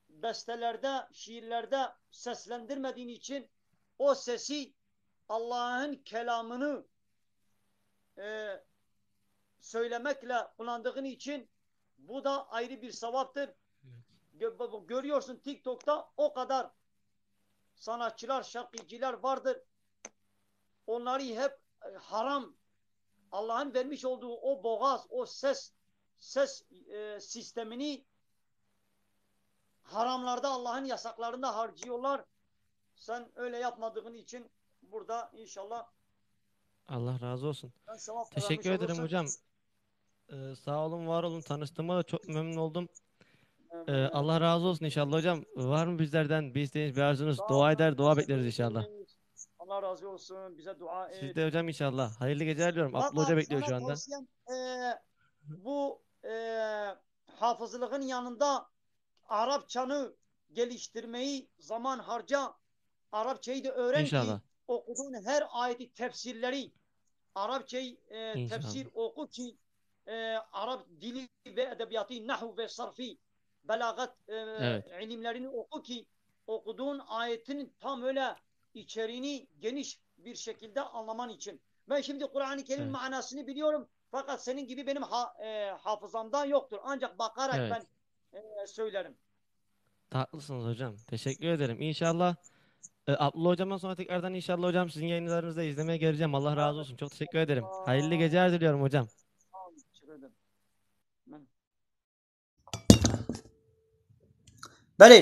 bestelerde, şiirlerde seslendirmediğin için o sesi Allah'ın kelamını söylemekle kullandığın için bu da ayrı bir sevaptır. Görüyorsun TikTok'ta o kadar sanatçılar, şarkıcılar vardır. Onları hep haram, Allah'ın vermiş olduğu o boğaz, o ses sistemini haramlarda, Allah'ın yasaklarında harcıyorlar. Sen öyle yapmadığın için burada inşallah Allah razı olsun. sen sevap Teşekkür kazanmış ederim olursun. hocam. Sağ olun, var olun. Tanıştığıma da çok memnun oldum. Evet. Allah razı olsun inşallah hocam. Var mı bizlerden bir isteğiniz, bir arzunuz? Sağ Dua olun, eder, dua teşekkür bekleriz inşallah. ederiz. Allah razı olsun. Bize dua Siz et. de hocam inşallah. Hayırlı geceler diliyorum. Abdullah Hoca Fakat bekliyor sana şu anda. tavsiyem bu hafızlığın yanında Arapçanı geliştirmeyi zaman harca. Arapçayı da öğren İnşallah. ki okuduğun her ayeti tefsirleri Arapçayı İnşallah. tefsir oku ki Arap dili ve edebiyatı, nahu ve sarfi, belagat Evet. ilimlerini oku ki okuduğun ayetin tam öyle içeriğini geniş bir şekilde anlaman için. Ben şimdi Kur'an-ı Kerim'in Evet. manasını biliyorum fakat senin gibi benim hafızamda yoktur. Ancak bakarak Evet. ben söylerim. Haklısınız hocam. Teşekkür ederim. İnşallah Abdullah hocamdan sonra tekrardan inşallah hocam sizin yayınlarınızı da izlemeye geleceğim. Allah razı olsun. Çok teşekkür ederim. Hayırlı geceler diliyorum hocam. Teşekkür ederim. بله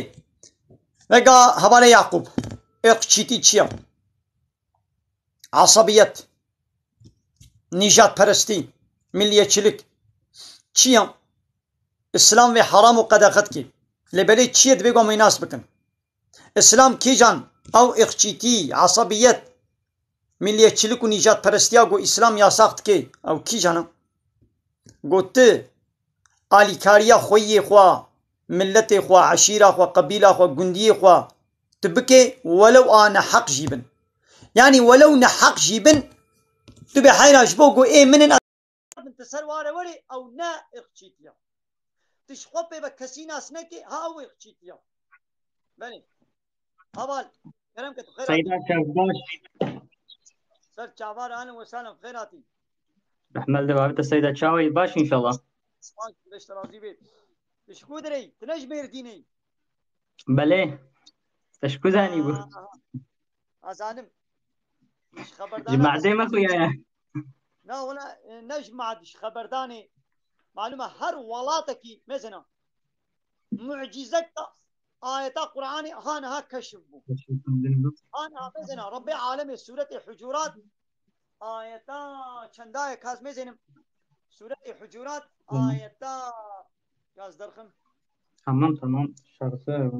وقا هبالي يعقوب اقشيتي تشيا عصبية نيجات پرستی ملیتçilik چیام İslam ve haram o kadar ki lebeli çiğ dvego minas bakın İslam ki can av iqçiti asabiyet milliyetçilik u nicat perestiya go İslam yasaktı ki av ki canım gotte alikariya xoyi xwa milleti xwa aşira xwa kabila xwa gundiye xwa tibke ولو ana hak jibin yani ولو ne hak jibin تبي حيراش بوجو ايه من انت سر واره وري او نا اقشيتيا تشخوب بكسينا سنكي ها او اقشيتيا بني هبال كلام كتب خيراتي سيدة كباش سر شعبار اهلا وسهلا بخيراتي بحمل دوابة السيدة تشاوي باش إن شاء الله سبحانك ليش تراضي بيت تشكو دري تنج ميرديني بله تشكو زاني بو ازانم مش خبردانا جماعة بس دي ما خويا لا ولا نجمع مش خبرداني معلومة هر ولاتكي مثلا معجزة آيات قرآني هانها كشف بو أنا مثلا ربي عالمي سورة الحجرات آياتا چنداي كاز مثلا سورة الحجرات آياتا كاز درخم tamam şarkı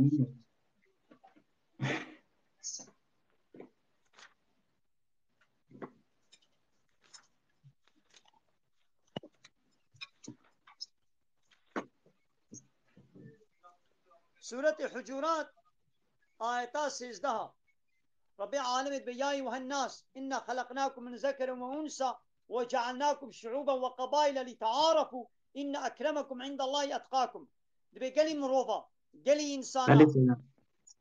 سورة حجرات آيات 16 ربي عالم يا أيها الناس إنا خلقناكم من ذكر وأنثى وجعلناكم شعوبا وقبائل لتعارفوا إن أكرمكم عند الله أتقاكم. دبي قالي مروفا قالي إنسانا بله سيدنا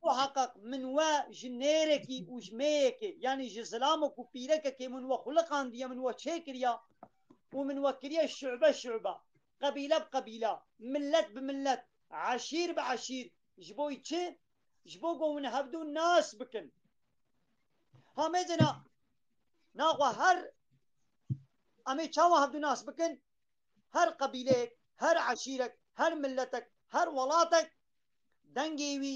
وحقق من جنيرك وجميك يعني جزلامك وبيرك من وخلقان دي من وشيكريا ومن وكريا شعبة قبيلة بقبيلة ملة بملة عشير بعشير جبوي تشي جبوكو من هبدو الناس بكن همزنا ناقوا هر أمي تشاوا هبدو ناس بكن هر قبيلك هر عشيرك هر ملتك هر ولاتك دنگيوي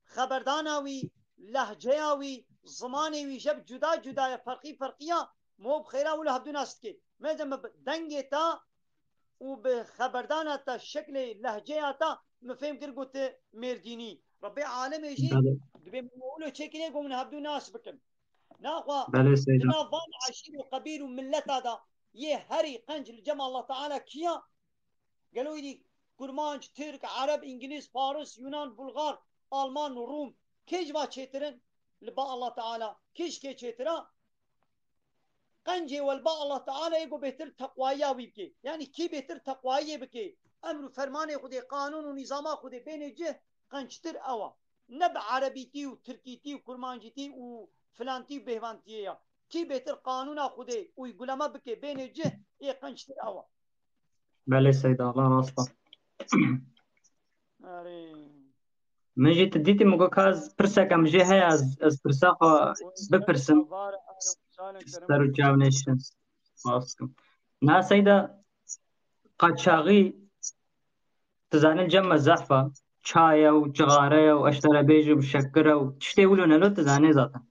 خبرداناوي لهجهاوي زمانوي جب جدا جدا فرقية مو بخيرا ولا هبدو ناس كي مازم دنگي تا وبخبردانا تا شكل لهجه تا مفهم كر قلت ميرديني ربي عالم يجي بله دبي مقولوا تشكيني قوم هبدو ناس بكم ناقوا بله سيدنا دنافان عشير وقبيل وملت هذا يه هري قنج الجمع الله تعالى كيا قالوا لي كرمانج ترك عرب انجليز فارس يونان بلغار المان روم كيج با تشيترن لبا الله تعالى كيش كي تشيترا قنجي والباء الله تعالى يقول بيتر تقوايا ويبكي يعني كي بيتر تقوايا بكي امر فرماني خدي قانون ونظام خدي بين جه قنجتر اوا نب عربيتي وتركيتي وكرمانجيتي وفلانتي وبهوانتي كي بيتر قانون خدي ويقول ما بكي بين جه اي قنجتر اوا بله سيدنا الله راسته اري من جيت ديتي مگو كاز برسا كم جي هي از برسا خو بپرسم سر جاونيشن واسكم نا سيدا قاچاغي تزانن جمع زحفة چايا وجغاريا واشترى بيجي وشكرا وتشتي ولو نلو تزاني ذاتا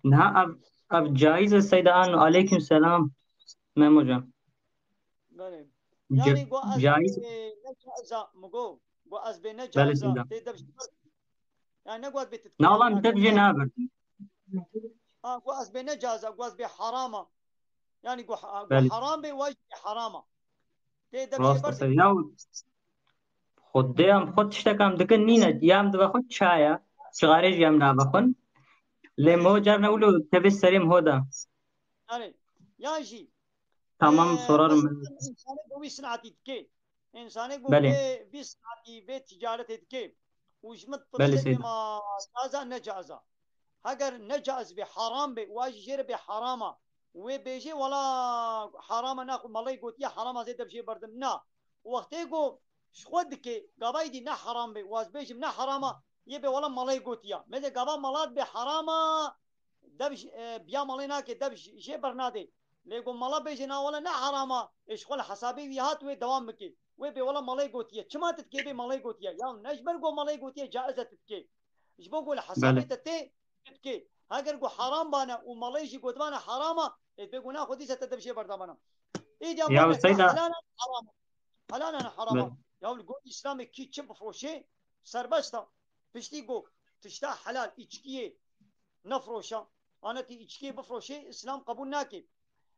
نها اب جايز سيدا انو عليكم السلام ميمو جان يعني قو جايز نجازة مقو قو أزبي بله نجازة سيدا تدبش يعني نقعد نا بتتكلم والله متبجي نابر قو أزبي نجازة قو أزبي حرامة يعني قو بله حرام بي واجب حرامة تدبش راستا برد سيدا ياو خود ديام خود تشتكام دكن نينا يام دبا خود چايا چغاريج يام نابخون لمو جار نقولو تبي السريم هودا يعني ياجي تمام صرار مثلا من إنسان قوي صنعتي تكي إنسان قو بله بي صنعتي بي تجارة تكي وجمت بله طريقة سيدا بما جازة نجازة هجر نجاز بحرام بي واجي جير بحرامة وبيجي ولا حرام ناخذ مالي قلت يا حرام زي بشي بردم نا وقتي قو شخدك قباي دي نا حرام بي واز بيجي نا حرامة يبي ولا مالي قلت يا ماذا قبا مالات بحرامة دبش بيا مالينا كي دبش جي برنادي ليقول مالا بيجي نا ولا نا حرامة ايش ولا حسابي ويهات دوام بكي وبي ولا مالي قلت يا كما تتكي بي مالي قلت يا نجبر قو مالي قلت يا جائزة تتكي ايش بقول حسابي بله تتي تتكي هاگر گو حرام بانا و ماليشي قد بانا حراما بيقول ناخذ دي ستدبشي بردامنا ايدي يا امبارح سيدا حلالا حراما حلالا حراما بله يا الجود اسلامي كي تشم بفروشي سربستا بشتي جو تشتا حلال اتشكيه نفروشا انا تي اتشكيه بفروشي اسلام قبول ناكي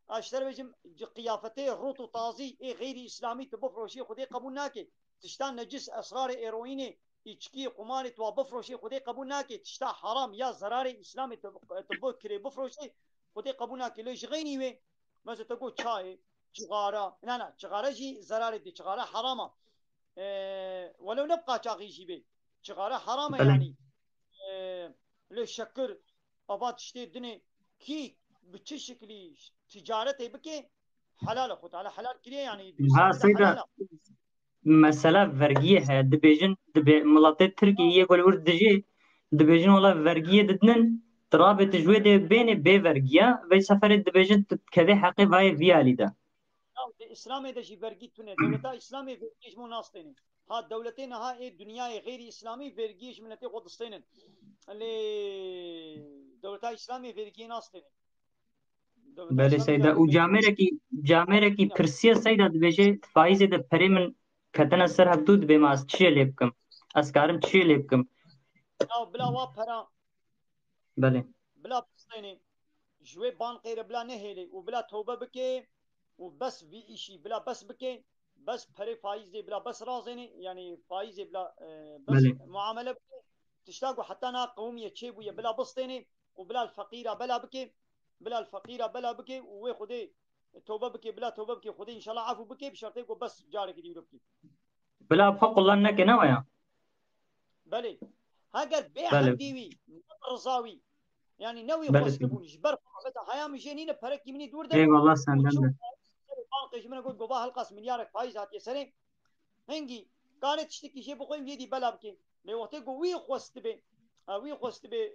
اشتري بجم قيافتي روتو طازي اي غير اسلامي تبفروشي خدي قبول ناكي تشتا نجس اسرار ايرويني içki, kumarı tuva bafroşi Kudê kabul nake tişta haram ya zararı İslam'ı tıbbı kire bafroşi Kudê kabul nake le jgînî wê mesela te got çayê çigara na çigara jî zararı di çigara harama ولو ne qaçağı jî bê çigara harama بله yani le şeker ava tiştê dinê ki bi çi şekli ticaret ê bike helal xwe teala helal kiriye yani ها İslam'da سيدا helal مسألة vergiye he dibêjin milatê Tirkiyeyê yek ور dijî dibêjin wala vergiye didinin tirabê tijwê dê bênê bê vergiya vê seferê dibêjin tu kevê heqê vayê vî alî de İslam'da jî vergi tune devleta İslam'ı vergi jî nas têne ha devletên ha ê dünyayê gêrî İslamî vergi ji miletê xwe distênin lê devleta İslamî vergiyê nas têne devleta بله İslamî سيدا û vergi camerekî pirsiya seyda dibêje faîzê de perê min ketine ser hebdû dibê me ez çiyê lê bikim ez karim çiyê lê bikim ya bila wa pera بله bila pistênê ji wê bankê re bila nehêlê û bila tewbe bike û bes vî îşî bila bes bike بس پری فایزی بلا بس رازینی یعنی فایزی بلا بس بله معامله تشتاقوا حتى انا قوميه تشيبويه بلا بسطيني وبلا الفقيره بلا بكي بلا الفقيره بلا بكي وخدي توبه بكي بلا توبه بكي خدي ان شاء الله عفو بكي بشرطي بس جارك دي بكي بلا بحق الله انك نويا بلي هاجر بي بله هنديوي رزاوي يعني نوي بله سيدي خوستبون جبر بس هيام جنين برك مني دور اي دبو والله سندن وتشوف ده باقي من اقول بابا هالقاس مليارك فايز هات يا سنه هنجي كانت تشتكي شيء بقوم يدي بلا بكي لي وقت وي خوستبي وي خوستبي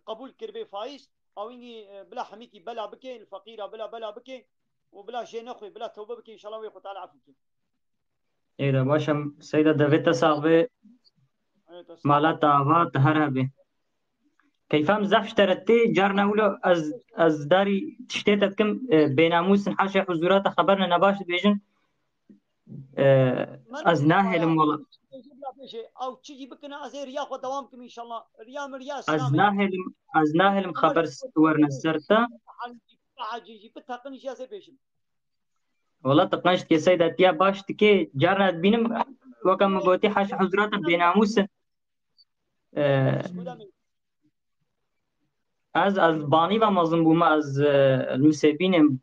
قبول كربي فايز او اني بلا حميكي بلا بكي الفقيره بلا بكي وبلا شيء نخوي بلا توبه بكي ان شاء الله ويخو تعالى عفوكي اي ده باشم سيدة دفيت صاحبي مالات آوات هرها به كيفام زف اشترتي جارنا ولو از داري تشتيتت كم بيناموس حاشا حضورات خبرنا نباش بيجن از ناهلم والله او تشي بكنا ازير ياخذ دوامكم ان شاء الله ريام ريا از ناهلم خبر ورنا السرتا حاجي بتاقن اجازه بيشم والله تقنشت كي سيدة تيا باش تكي جارنا بينم وكم قوتي حاشا حضورات بيناموس از باني بمظن بوما از المسيبين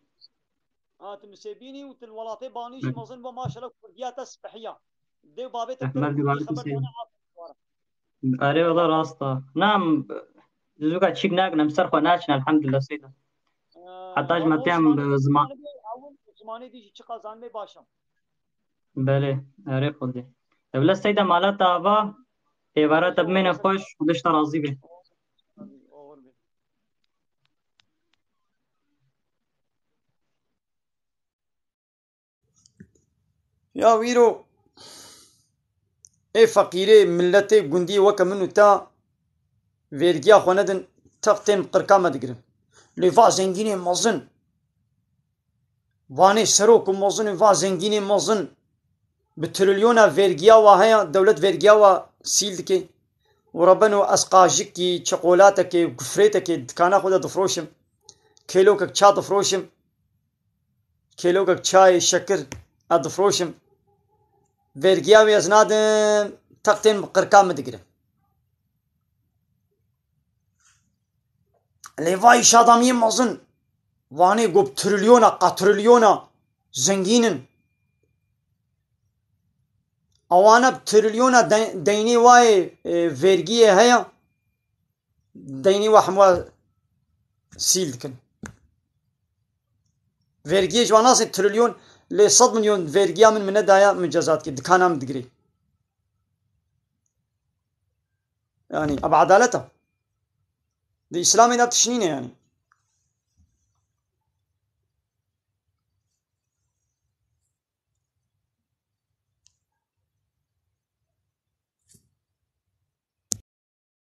تمسيبيني والولاطي بانيش مظن ما شاء الله كرديات اسبحيه دي بابي مردي تقدر بارك خبر سيدي انا أري والله راستا نعم زوجة شيك ناقنا مسرخة ناشنا الحمد لله سيدة حتى ما تعمل زمان زماني دي چه قازان می باشم بله أري خدي ولا السيدة مالات آبا عبارات اب من خوش خودش راضي به يا ويرو اي فقيري ملتي قندي وكا منو تا فيرجيا خوندن تقتين قرقامة دقرن لفا زنجيني مزن واني سروك مزن فا زنجيني مزن بتريليونا فيرجيا وهيا دولة فيرجيا وسيل دكي وربنو اسقاجكي شقولاتك وكفريتك دكانا خودا دفروشم كيلوكك تشا دفروشم كيلوكك تشاي شكر ادفروشم فيرجيا ويزنادن تقتين قرقامة دقرن لفاي شادامين مزن واني قب تريليونا قاتريليونا زنجينن اوانا بتريليونا ديني واي فيرجية هيا ديني وحموا سيلدكن فيرجية جواناس تريليون ل100 مليون فيرجية من دايا من جزات كي دكانا من دقري يعني ابو عدالته دي اسلامي دا تشنينه يعني